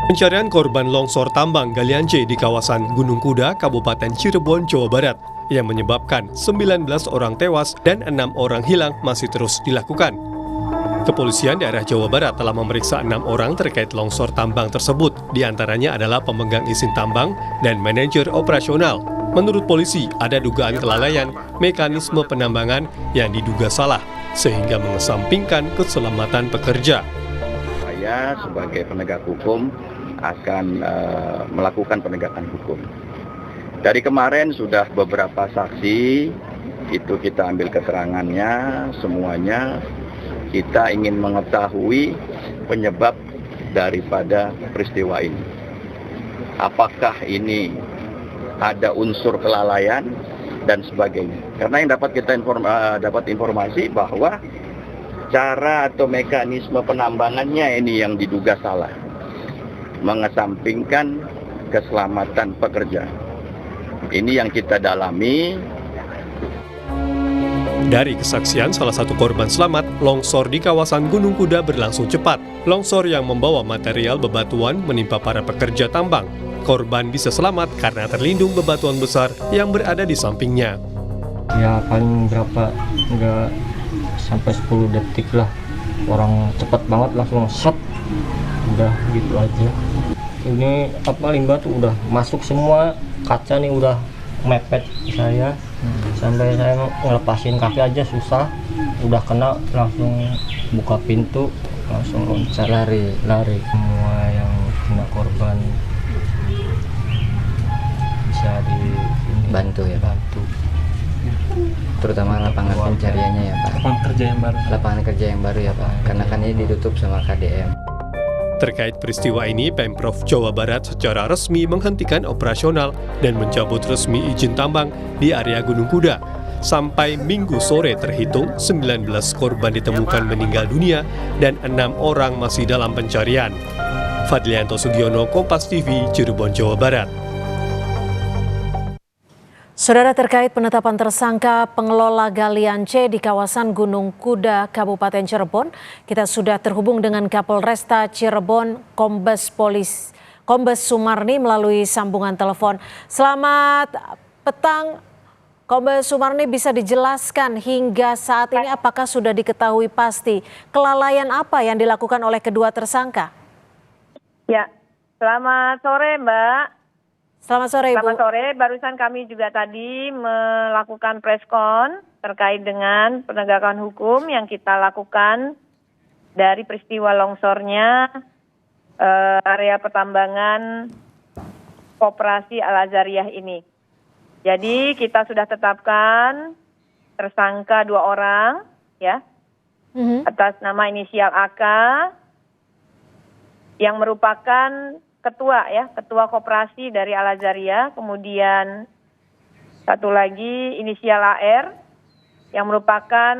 Pencarian korban longsor tambang galian C di kawasan Gunung Kuda, Kabupaten Cirebon, Jawa Barat yang menyebabkan 19 orang tewas dan 6 orang hilang masih terus dilakukan. Kepolisian daerah Jawa Barat telah memeriksa 6 orang terkait longsor tambang tersebut, diantaranya adalah pemegang izin tambang dan manajer operasional. Menurut polisi, ada dugaan kelalaian mekanisme penambangan yang diduga salah, sehingga mengesampingkan keselamatan pekerja. Saya sebagai penegak hukum akan melakukan penegakan hukum. Dari kemarin sudah beberapa saksi, itu kita ambil keterangannya, semuanya. Kita ingin mengetahui penyebab daripada peristiwa ini. Apakah ini ada unsur kelalaian dan sebagainya. Karena yang dapat kita dapat informasi bahwa cara atau mekanisme penambangannya ini yang diduga salah, mengesampingkan keselamatan pekerja. Ini yang kita dalami. Dari kesaksian salah satu korban selamat, longsor di kawasan Gunung Kuda berlangsung cepat. Longsor yang membawa material bebatuan menimpa para pekerja tambang. Korban bisa selamat karena terlindung bebatuan besar yang berada di sampingnya. Ya paling berapa, enggak sampai 10 detik lah. Orang cepat banget langsung set. Udah gitu aja. Ini limbah tuh udah masuk semua, kaca nih udah mepet saya. Sampai saya ngelepasin kaki aja susah. Udah kena langsung buka pintu, langsung loncat lari. Semua yang kena korban bisa dibantu ya, bantu. Terutama lapangan pencariannya ya Pak. Lapangan kerja yang baru ya Pak. Karena kan ini ditutup sama KDM. Terkait peristiwa ini, Pemprov Jawa Barat secara resmi menghentikan operasional dan mencabut resmi izin tambang di area Gunung Kuda. Sampai Minggu sore terhitung, 19 korban ditemukan meninggal dunia dan 6 orang masih dalam pencarian. Fadlianto Sugiono, Kompas TV, Cirebon, Jawa Barat. Saudara, terkait penetapan tersangka pengelola galian C di kawasan Gunung Kuda, Kabupaten Cirebon, kita sudah terhubung dengan Kapolresta Cirebon, Kombes Sumarni melalui sambungan telepon. Selamat petang, Kombes Sumarni, bisa dijelaskan hingga saat ini apakah sudah diketahui pasti kelalaian apa yang dilakukan oleh kedua tersangka? Ya, selamat sore Mbak. Selamat sore, Ibu. Selamat sore, barusan kami juga tadi melakukan preskon terkait dengan penegakan hukum yang kita lakukan dari peristiwa longsornya area pertambangan Koperasi Al-Azhariyah ini. Jadi kita sudah tetapkan tersangka 2 orang ya, atas nama inisial AK yang merupakan ketua koperasi dari Al-Azhariyah, kemudian satu lagi inisial AR yang merupakan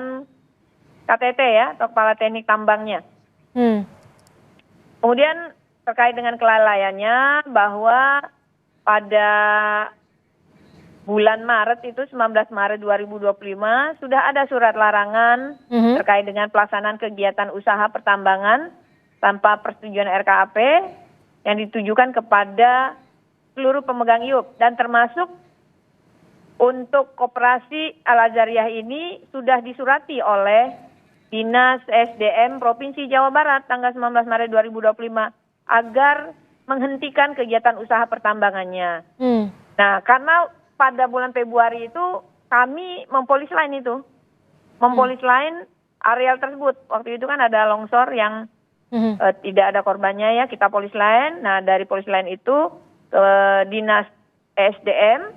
KTT ya, atau kepala teknik tambangnya. Kemudian terkait dengan kelalaiannya bahwa pada bulan Maret itu 19 Maret 2025 sudah ada surat larangan terkait dengan pelaksanaan kegiatan usaha pertambangan tanpa persetujuan RKAP yang ditujukan kepada seluruh pemegang IUP dan termasuk untuk Koperasi Al-Azhariyah ini sudah disurati oleh Dinas SDM Provinsi Jawa Barat tanggal 19 Maret 2025 agar menghentikan kegiatan usaha pertambangannya. Nah, karena pada bulan Februari itu kami mempolis lain areal tersebut. Waktu itu kan ada longsor yang tidak ada korbannya ya, kita polis lain. Nah, dari polis lain itu Dinas SDM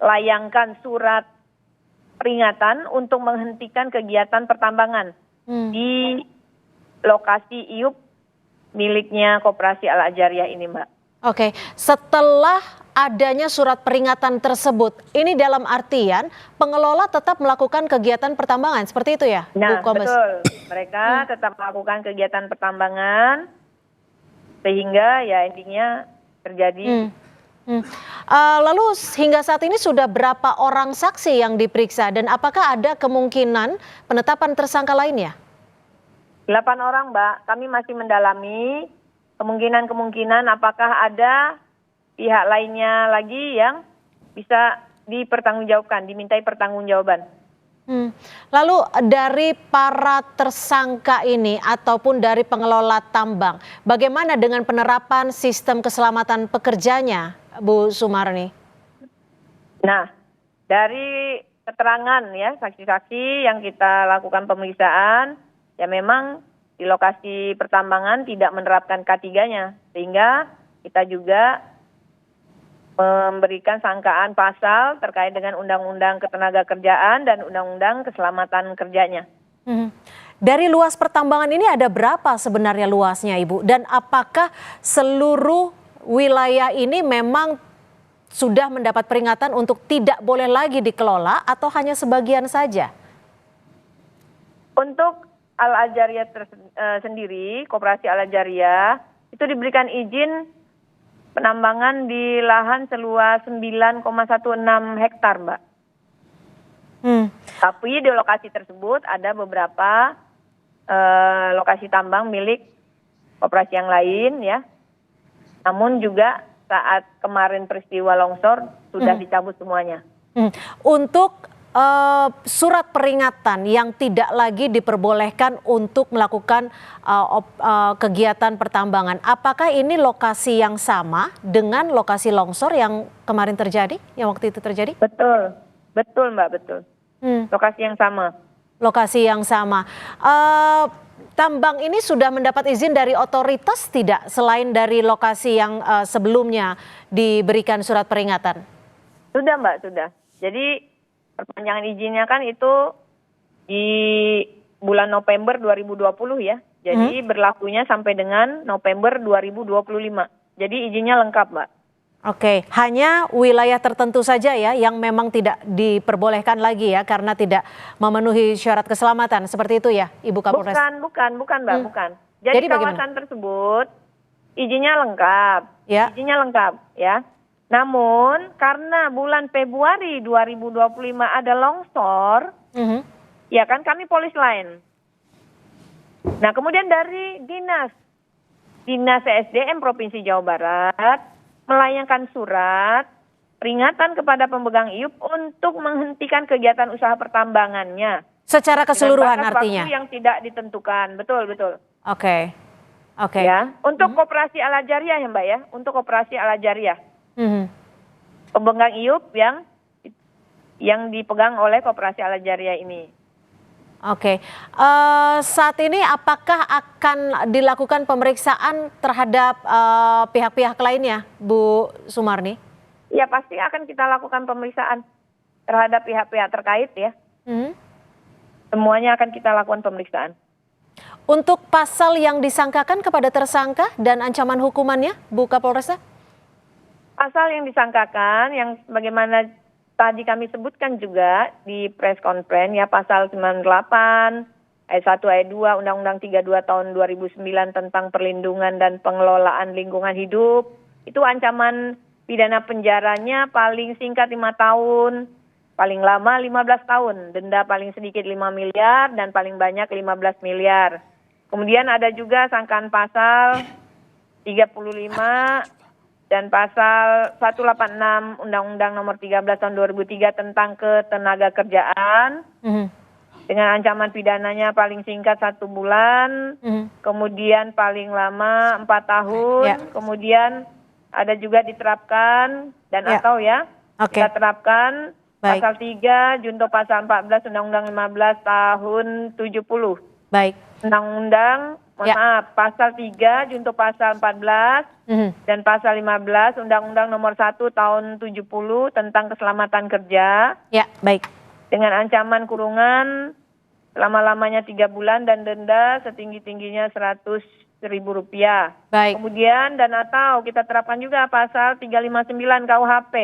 melayangkan surat peringatan untuk menghentikan kegiatan pertambangan di lokasi IUP miliknya Koperasi Al-Azhariyah ini, Mbak. Oke, setelah adanya surat peringatan tersebut, ini dalam artian pengelola tetap melakukan kegiatan pertambangan, seperti itu ya, Nah, Bu Kombes? betul. Mereka tetap melakukan kegiatan pertambangan, sehingga ya intinya terjadi. Lalu hingga saat ini sudah berapa orang saksi yang diperiksa dan apakah ada kemungkinan penetapan tersangka lainnya? 8 orang, Mbak. Kami masih mendalami kemungkinan apakah ada pihak lainnya lagi yang bisa dipertanggungjawabkan, dimintai pertanggungjawaban. Lalu dari para tersangka ini ataupun dari pengelola tambang, bagaimana dengan penerapan sistem keselamatan pekerjanya, Bu Sumarni? Nah, dari keterangan ya saksi-saksi yang kita lakukan pemeriksaan, ya memang di lokasi pertambangan tidak menerapkan K3-nya, sehingga kita juga memberikan sangkaan pasal terkait dengan Undang-Undang Ketenagakerjaan dan Undang-Undang Keselamatan Kerjanya. Dari luas pertambangan ini ada berapa sebenarnya luasnya, Ibu? Dan apakah seluruh wilayah ini memang sudah mendapat peringatan untuk tidak boleh lagi dikelola atau hanya sebagian saja? Untuk Al-Ajariyah sendiri, Koperasi Al-Ajariyah, itu diberikan izin penambangan di lahan seluas 9,16 hektar, Mbak. Tapi di lokasi tersebut ada beberapa lokasi tambang milik koperasi yang lain ya. Namun juga saat kemarin peristiwa longsor sudah dicabut semuanya. Untuk surat peringatan yang tidak lagi diperbolehkan untuk melakukan kegiatan pertambangan, apakah ini lokasi yang sama dengan lokasi longsor yang kemarin terjadi, yang waktu itu terjadi? Betul, betul Mbak, betul. Lokasi yang sama. Lokasi yang sama. Tambang ini sudah mendapat izin dari otoritas tidak, selain dari lokasi yang sebelumnya diberikan surat peringatan? Sudah Mbak, sudah. Jadi perpanjangan izinnya kan itu di bulan November 2020 ya. Jadi berlakunya sampai dengan November 2025. Jadi izinnya lengkap, Mbak. Oke, hanya wilayah tertentu saja ya yang memang tidak diperbolehkan lagi ya karena tidak memenuhi syarat keselamatan. Seperti itu ya, Ibu Kapolres? Bukan Mbak, bukan. Jadi kawasan tersebut izinnya lengkap. Ya. Izinnya lengkap ya. Namun karena bulan Februari 2025 ada longsor, ya kan kami polis lain. Nah kemudian dari Dinas ESDM Provinsi Jawa Barat melayangkan surat peringatan kepada pemegang IUP untuk menghentikan kegiatan usaha pertambangannya. Secara keseluruhan dengan batas artinya? waktu yang tidak ditentukan, betul. Oke. Ya, untuk Koperasi Al-Ajariyah ya Mbak ya, untuk Koperasi Al-Ajariyah. Pemegang IUP yang dipegang oleh Koperasi Al-Ajariyah ini. Oke. Saat ini apakah akan dilakukan pemeriksaan terhadap pihak-pihak lainnya, Bu Sumarni? Ya pasti akan kita lakukan pemeriksaan terhadap pihak-pihak terkait ya. Semuanya akan kita lakukan pemeriksaan. Untuk pasal yang disangkakan kepada tersangka dan ancaman hukumannya, Bu Kapolresta? Pasal yang disangkakan yang bagaimana tadi kami sebutkan juga di press conference ya, pasal 98 ayat 1 ayat 2 Undang-Undang 32 tahun 2009 tentang perlindungan dan pengelolaan lingkungan hidup. Itu ancaman pidana penjaranya paling singkat 5 tahun, paling lama 15 tahun, denda paling sedikit 5 miliar dan paling banyak 15 miliar. Kemudian ada juga sangkaan pasal 35 dan pasal 186 Undang-Undang Nomor 13 Tahun 2003 tentang Ketenagakerjaan dengan ancaman pidananya paling singkat 1 bulan, kemudian paling lama 4 tahun, kemudian ada juga diterapkan dan atau ya kita terapkan pasal 3 junto pasal 14 Undang-Undang 15 tahun 70. Baik. Undang-Undang pasal 3 junto pasal 14 dan pasal 15 Undang-Undang Nomor 1 tahun 70 tentang keselamatan kerja. Ya, baik. Dengan ancaman kurungan selama-lamanya 3 bulan dan denda setinggi-tingginya Rp100.000. Baik. Kemudian dan atau kita terapkan juga pasal 359 KUHP.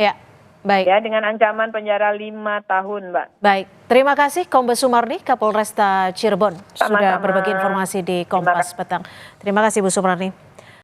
Ya. Baik. Ya, dengan ancaman penjara 5 tahun, Mbak. Baik, terima kasih Kombes Sumarni, Kapolresta Cirebon, sudah berbagi informasi di Kompas Petang. Terima kasih Bu Sumarni.